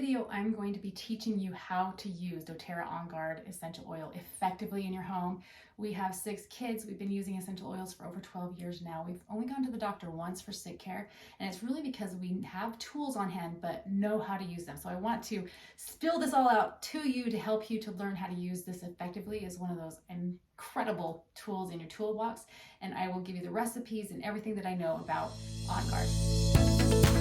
video, I'm going to be teaching you how to use doTERRA OnGuard essential oil effectively in your home. We have 6 kids. We've been using essential oils for over 12 years now. We've only gone to the doctor once for sick care, and it's really because we have tools on hand but know how to use them. So I want to spill this all out to you to help you to learn how to use this effectively as one of those incredible tools in your toolbox, and I will give you the recipes and everything that I know about OnGuard.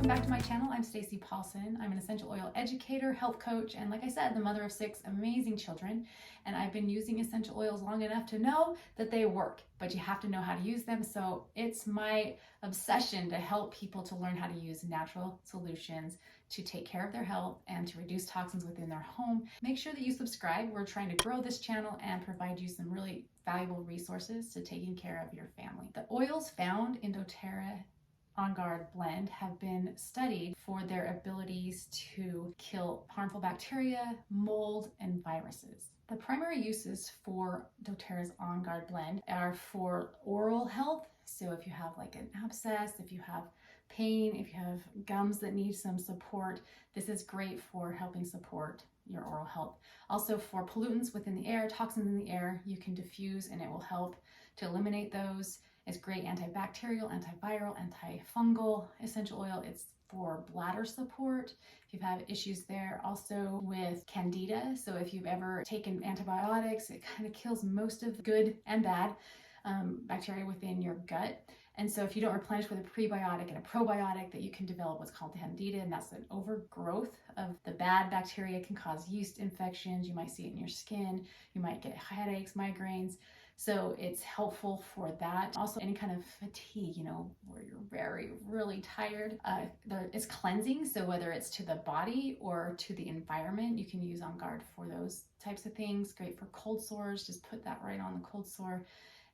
Back to my channel. I'm Stacey Paulson. I'm an essential oil educator, health coach, and like I said, the mother of 6 amazing children. And I've been using essential oils long enough to know that they work, but you have to know how to use them. So it's my obsession to help people to learn how to use natural solutions to take care of their health and to reduce toxins within their home. Make sure that you subscribe. We're trying to grow this channel and provide you some really valuable resources to taking care of your family. The oils found in doTERRA OnGuard blend have been studied for their abilities to kill harmful bacteria, mold, and viruses. The primary uses for doTERRA's OnGuard blend are for oral health. So if you have like an abscess, if you have pain, if you have gums that need some support, this is great for helping support your oral health. Also for pollutants within the air, toxins in the air, you can diffuse and it will help to eliminate those. It's great antibacterial, antiviral, antifungal essential oil. It's for bladder support if you've had issues there. Also with candida. So if you've ever taken antibiotics, it kind of kills most of the good and bad bacteria within your gut. And so if you don't replenish with a prebiotic and a probiotic, that you can develop what's called candida, and that's an overgrowth of the bad bacteria. It can cause yeast infections. You might see it in your skin. You might get headaches, migraines. So it's helpful for that. Also, any kind of fatigue, where you're really tired. It's cleansing. So whether it's to the body or to the environment, you can use OnGuard for those types of things. Great for cold sores. Just put that right on the cold sore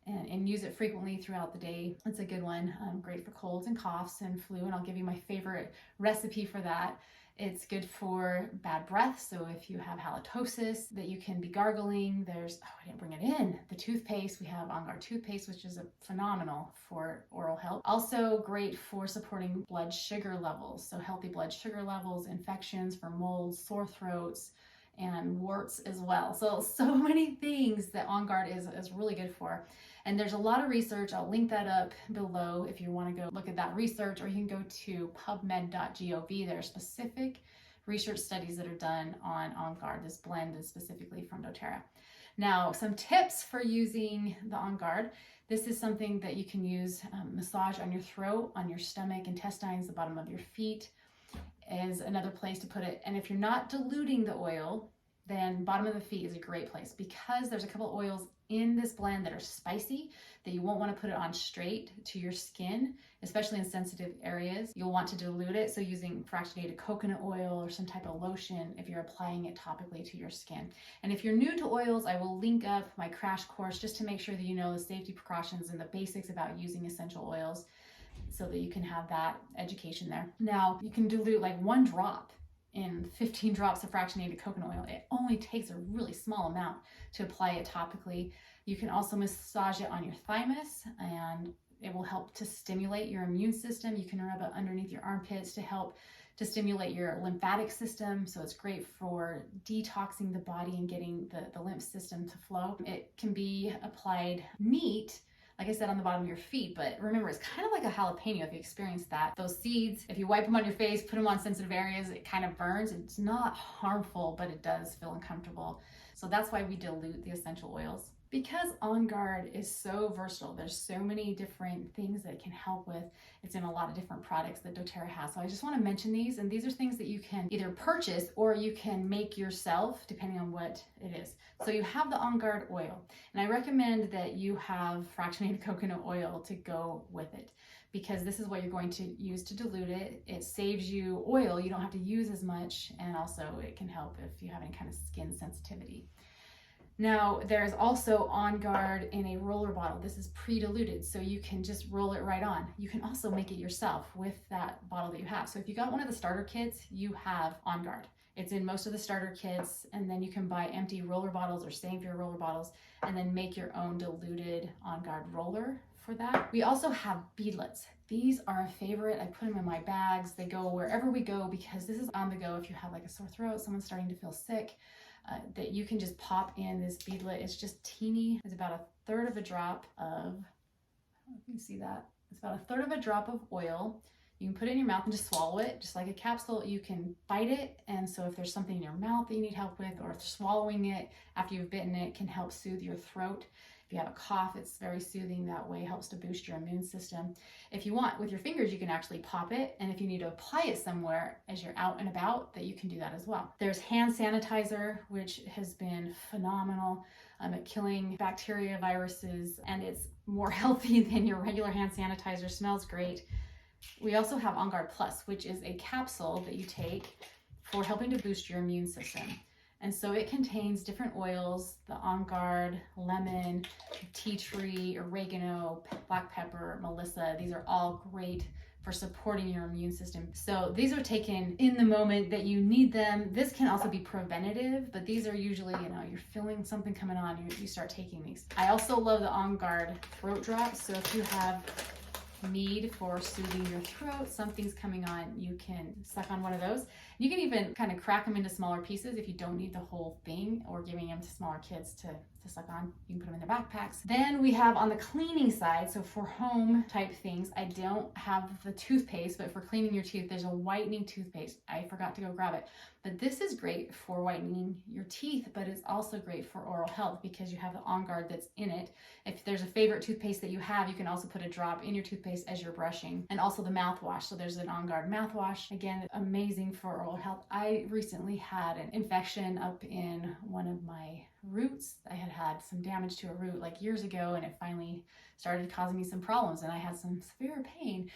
and use it frequently throughout the day. It's a good one. Great for colds and coughs and flu. And I'll give you my favorite recipe for that. It's good for bad breath. So if you have halitosis, that you can be gargling. There's, I didn't bring it in, the toothpaste. We have OnGuard toothpaste, which is phenomenal for oral health. Also great for supporting blood sugar levels. So healthy blood sugar levels, infections for mold, sore throats, and warts as well. So many things that OnGuard is really good for. And there's a lot of research. I'll link that up below if you want to go look at that research, or you can go to pubmed.gov. There are specific research studies that are done on OnGuard. This blend is specifically from doTERRA. Now, some tips for using the OnGuard. This is something that you can use, massage on your throat, on your stomach, intestines, the bottom of your feet is another place to put it. And if you're not diluting the oil, then bottom of the feet is a great place, because there's a couple oils in this blend that are spicy that you won't want to put it on straight to your skin, especially in sensitive areas. You'll want to dilute it, so using fractionated coconut oil or some type of lotion if you're applying it topically to your skin. And if you're new to oils, I will link up my crash course just to make sure that you know the safety precautions and the basics about using essential oils, so that you can have that education there. Now, you can dilute like 1 drop in 15 drops of fractionated coconut oil. It only takes a really small amount to apply it topically. You can also massage it on your thymus, and it will help to stimulate your immune system. You can rub it underneath your armpits to help to stimulate your lymphatic system. So it's great for detoxing the body and getting the lymph system to flow. It can be applied neat, like I said, on the bottom of your feet, but remember, it's kind of like a jalapeno if you experience that. Those seeds, if you wipe them on your face, put them on sensitive areas, it kind of burns. It's not harmful, but it does feel uncomfortable. So that's why we dilute the essential oils. Because OnGuard is so versatile, there's so many different things that it can help with. It's in a lot of different products that doTERRA has. So I just want to mention these, and these are things that you can either purchase or you can make yourself, depending on what it is. So you have the OnGuard oil, and I recommend that you have fractionated coconut oil to go with it, because this is what you're going to use to dilute it. It saves you oil. You don't have to use as much, and also it can help if you have any kind of skin sensitivity. Now, there's also OnGuard in a roller bottle. This is pre-diluted, so you can just roll it right on. You can also make it yourself with that bottle that you have. So if you got one of the starter kits, you have OnGuard. It's in most of the starter kits, and then you can buy empty roller bottles or save your roller bottles and then make your own diluted OnGuard roller for that. We also have beadlets. These are a favorite. I put them in my bags. They go wherever we go because this is on the go if you have like a sore throat, someone's starting to feel sick, that you can just pop in this beadlet. It's just teeny. It's about 1/3 of a drop of, I don't know if you can see that. It's about 1/3 of a drop of oil. You can put it in your mouth and just swallow it, just like a capsule. You can bite it, and so if there's something in your mouth that you need help with, or swallowing it after you've bitten it can help soothe your throat. If you have a cough, it's very soothing that way, helps to boost your immune system. If you want, with your fingers, you can actually pop it, and if you need to apply it somewhere as you're out and about, that you can do that as well. There's hand sanitizer, which has been phenomenal at killing bacteria, viruses, and it's more healthy than your regular hand sanitizer, smells great. We also have OnGuard Plus, which is a capsule that you take for helping to boost your immune system. And so it contains different oils, the OnGuard, lemon, tea tree, oregano, black pepper, melissa. These are all great for supporting your immune system. So these are taken in the moment that you need them. This can also be preventative, but these are usually, you're feeling something coming on, you start taking these. I also love the OnGuard throat drops. So if you have need for soothing your throat, something's coming on, you can suck on one of those. You can even kind of crack them into smaller pieces if you don't need the whole thing, or giving them to smaller kids to suck on. You can put them in their backpacks. Then we have on the cleaning side, so for home type things, I don't have the toothpaste, but for cleaning your teeth, there's a whitening toothpaste. I forgot to go grab it. But this is great for whitening your teeth, but it's also great for oral health because you have the OnGuard that's in it. If there's a favorite toothpaste that you have, you can also put a drop in your toothpaste as you're brushing. And also the mouthwash. So there's an OnGuard mouthwash. Again, amazing for oral health. I recently had an infection up in one of my roots. I had some damage to a root like years ago, and it finally started causing me some problems, and I had some severe pain,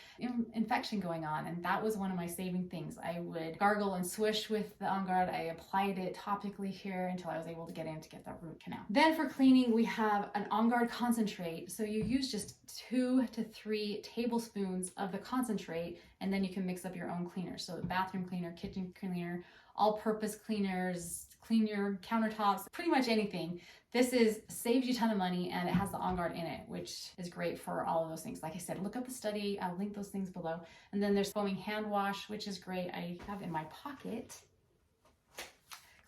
infection going on, and that was one of my saving things. I would gargle and swish with the OnGuard. I applied it topically here until I was able to get in to get that root canal. Then for cleaning, we have an OnGuard concentrate. So you use just 2 to 3 tablespoons of the concentrate, and then you can mix up your own cleaner. So the bathroom cleaner, kitchen cleaner, all-purpose cleaners, clean your countertops, pretty much anything. This saves you a ton of money, and it has the OnGuard in it, which is great for all of those things. Like I said, look up the study. I'll link those things below. And then there's foaming hand wash, which is great. I have in my pocket.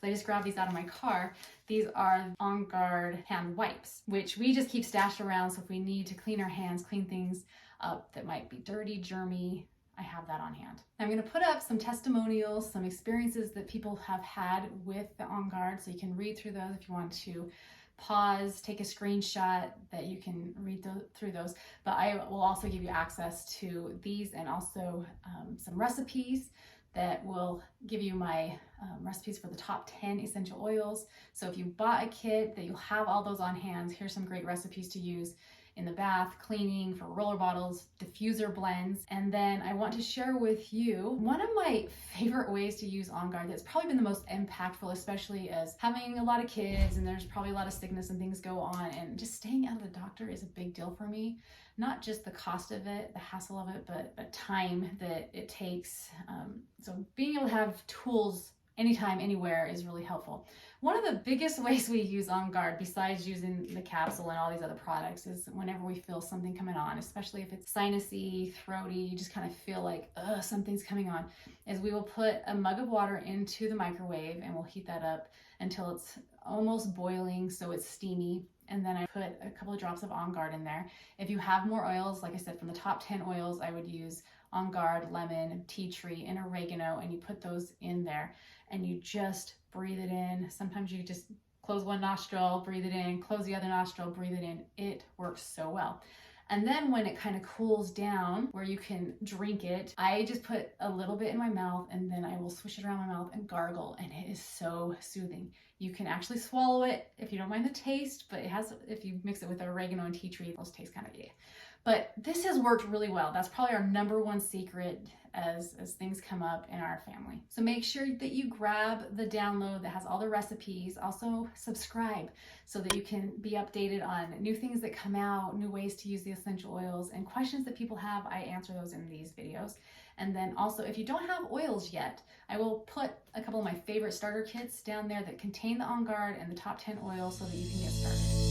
I just grabbed these out of my car. These are OnGuard hand wipes, which we just keep stashed around. So if we need to clean our hands, clean things up that might be dirty, germy, I have that on hand. I'm going to put up some testimonials, some experiences that people have had with the OnGuard, so you can read through those if you want to pause, take a screenshot that you can read through those. But I will also give you access to these, and also some recipes that will give you my recipes for the top 10 essential oils. So if you bought a kit, that you'll have all those on hand. Here's some great recipes to use in the bath, cleaning, for roller bottles, diffuser blends. And then I want to share with you one of my favorite ways to use OnGuard that's probably been the most impactful, especially as having a lot of kids and there's probably a lot of sickness and things go on, and just staying out of the doctor is a big deal for me. Not just the cost of it, the hassle of it, but the time that it takes. So being able to have tools anytime, anywhere is really helpful. One of the biggest ways we use OnGuard, besides using the capsule and all these other products, is whenever we feel something coming on, especially if it's sinusy, throaty, you just kind of feel like, something's coming on, is we will put a mug of water into the microwave and we'll heat that up until it's almost boiling, so it's steamy. And then I put a couple of drops of OnGuard in there. If you have more oils, like I said, from the top 10 oils, I would use OnGuard, lemon, tea tree, and oregano, and you put those in there and you just breathe it in. Sometimes you just close one nostril, breathe it in, close the other nostril, breathe it in. It works so well. And then when it kind of cools down where you can drink it, I just put a little bit in my mouth and then I will swish it around my mouth and gargle, and it is so soothing. You can actually swallow it if you don't mind the taste, but it has, if you mix it with oregano and tea tree, those taste kind of yeah. But this has worked really well. That's probably our #1 secret as things come up in our family. So make sure that you grab the download that has all the recipes. Also subscribe so that you can be updated on new things that come out, new ways to use the essential oils, and questions that people have. I answer those in these videos. And then also, if you don't have oils yet, I will put a couple of my favorite starter kits down there that contain the OnGuard and the top 10 oils so that you can get started.